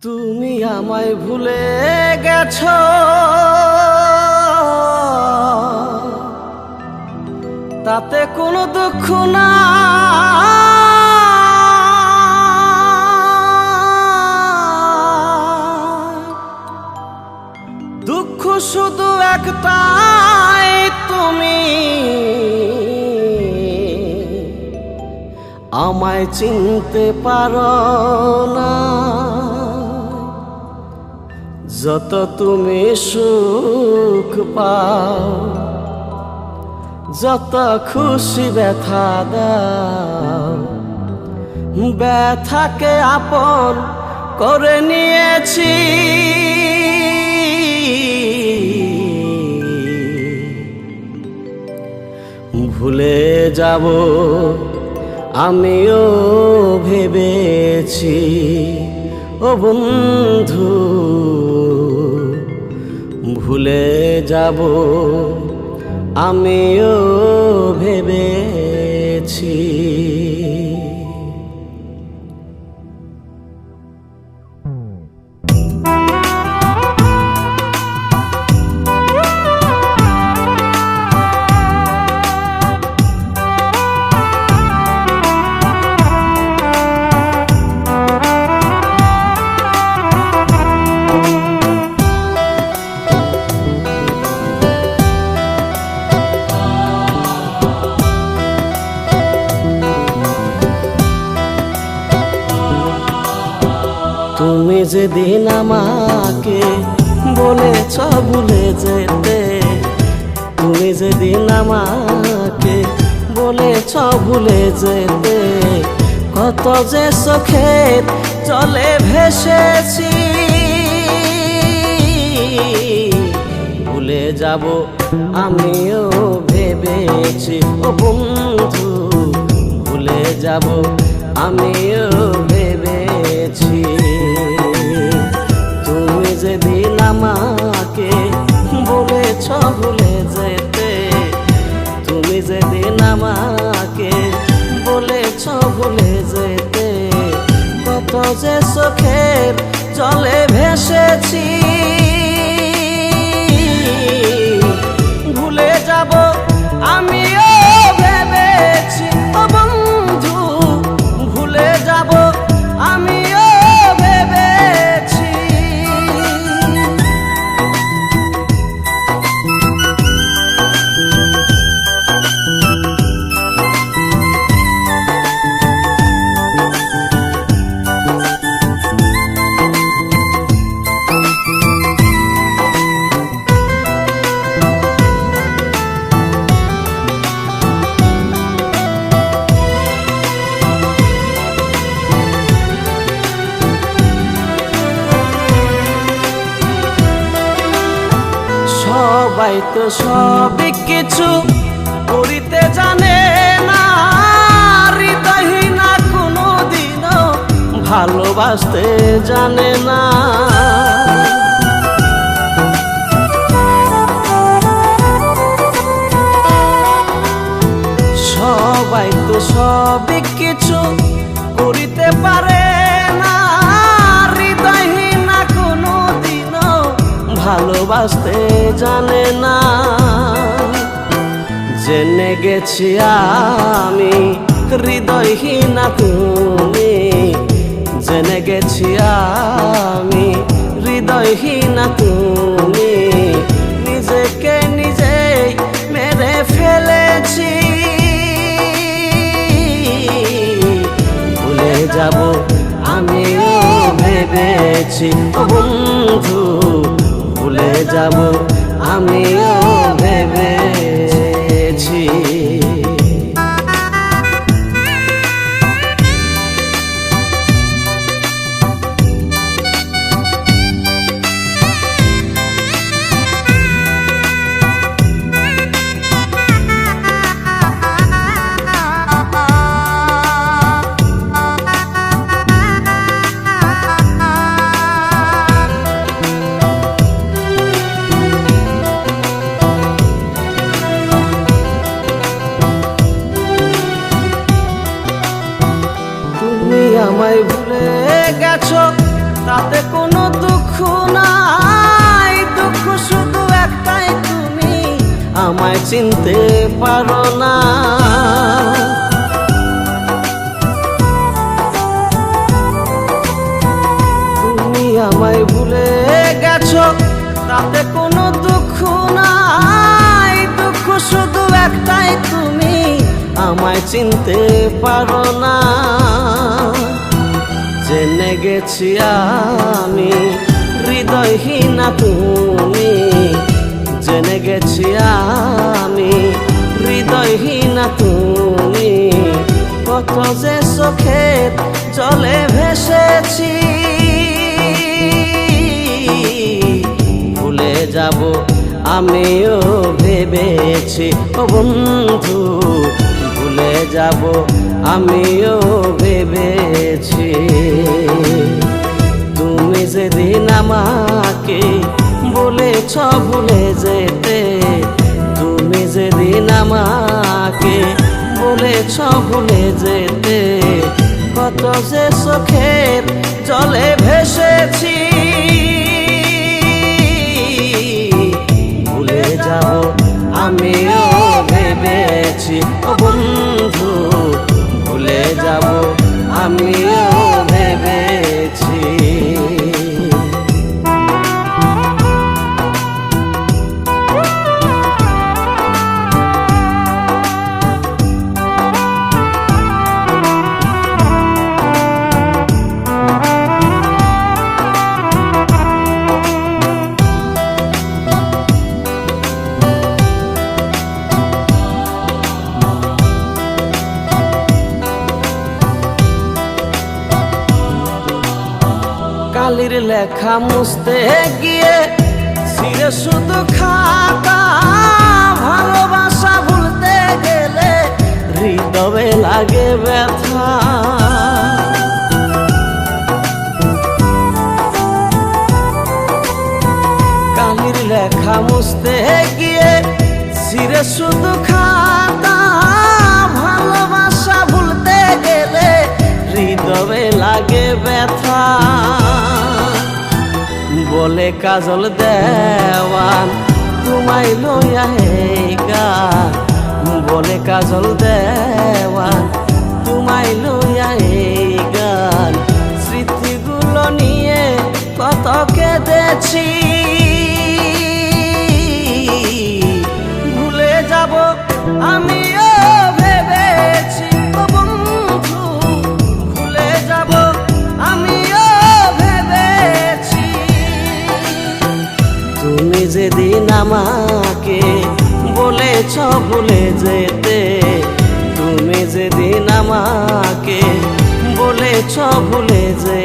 তুমি আমায় ভুলে গেছো, তাতে কোনো দুঃখ না। দুঃখ শুধু একটাই, তুমি আমায় চিনতে পারো না। যত তুমি সুখ পাও, যত খুশি ব্যথা দাও, ব্যথাকে আপন করে নিয়েছি। ভুলে যাব আমিও ভেবেছি, ও বন্ধু ভুলে যাব আমিও ভেবেছি। তুমি যেদিন আমাকে বলেছ ভুলে যেতে, তুমি যেদিন আমাকে বলেছ ভুলে যেতে, কত যে চোখের জলে ভেসেছি। ভুলে যাব আমিও ভেবেছি, ও বন্ধু ভুলে যাব আমিও ভেবেছি। তুমি যেদিন আমাকে বলেছ ভুলে যেতে, তুমি যেদিন আমাকে বলেছ ভুলে যেতে, কত যে চোখের জলে ভেসেছি। ভুলে যাব আমিও ভেবেছি, ও বন্ধু ভুলে যাব আমিও ভেবেছি। সবাই তো সব কিছু করিতে জানে না, হৃদয়হীনা কোনো দিনও ভালোবাসতে জানে না। সবাই তো সব কিছু করিতে পারে না, হৃদয়হীনা কোনো দিনও ভালোবাসতে জানে না। জেনে গেছি আমি হৃদয়হীনা তুমি, জেনে গেছি আমি হৃদয়হীনা তুমি, নিজেকে নিজেই মেরে ফেলেছি। ভুলে যাব আমিও ভেবেছি, ও বন্ধু ভুলে যাব আমিও ভেবেছি। আমায় ভুলে গেছো, তাতে কোনো দুঃখ নাই, দুঃখ শুধু একটাই, তুমি আমায় চিনতে পারো না। তুমি আমায় ভুলে গেছো, তাতে কোনো দুঃখ নাই, দুঃখ শুধু একটাই, তুমি আমায় চিনতে পারো না। জেনে গেছি আমি হৃদয়হীনা তুমি, জেনে গেছি আমি হৃদয়হীনা তুমি, কত যে চোখের জলে ভেসেছি। ভুলে যাব আমিও ভেবেছি ও বন্ধু, ভুলে যাব আমিও ভেবেছি। তুমি যেদিন আমাকে বলেছ ভুলে যেতে, তুমি যেদিন আমাকে বলেছ ভুলে যেতে, কত যে চোখের জলে ভেসেছি। ভুলে যাব আমিও ভেবেছি ও বন্ধু, ভুলে যাব আমিও ভেবেছি। কালির লেখা মুছতে গিয়ে ছিঁড়ে শুধু খাতা, ভালোবাসা ভুলতে গেলে হৃদয়ে লাগে ব্যথা। কালির লেখা মুছতে গিয়ে ছিঁড়ে শুধু খাতা, ভালোবাসা ভুলতে গেলে হৃদয়ে লাগে ব্যথা। বলে কাজল দেওয়ান তোমায় লইয়া এই গান, বলে কাজল দেওয়ান তোমায় লইয়া এই গান, স্মৃতিগুলো নিয়ে কত কেঁদেছি। ভুলে যাব আমিও ভেবেছি ও বন্ধু, ভুলে যাব আমিও ভেবেছি। তুমি যেদিন আমাকে বলেছ ভুলে যেতে, তুমি যেদিন আমাকে বলেছ ভুলে যেতে,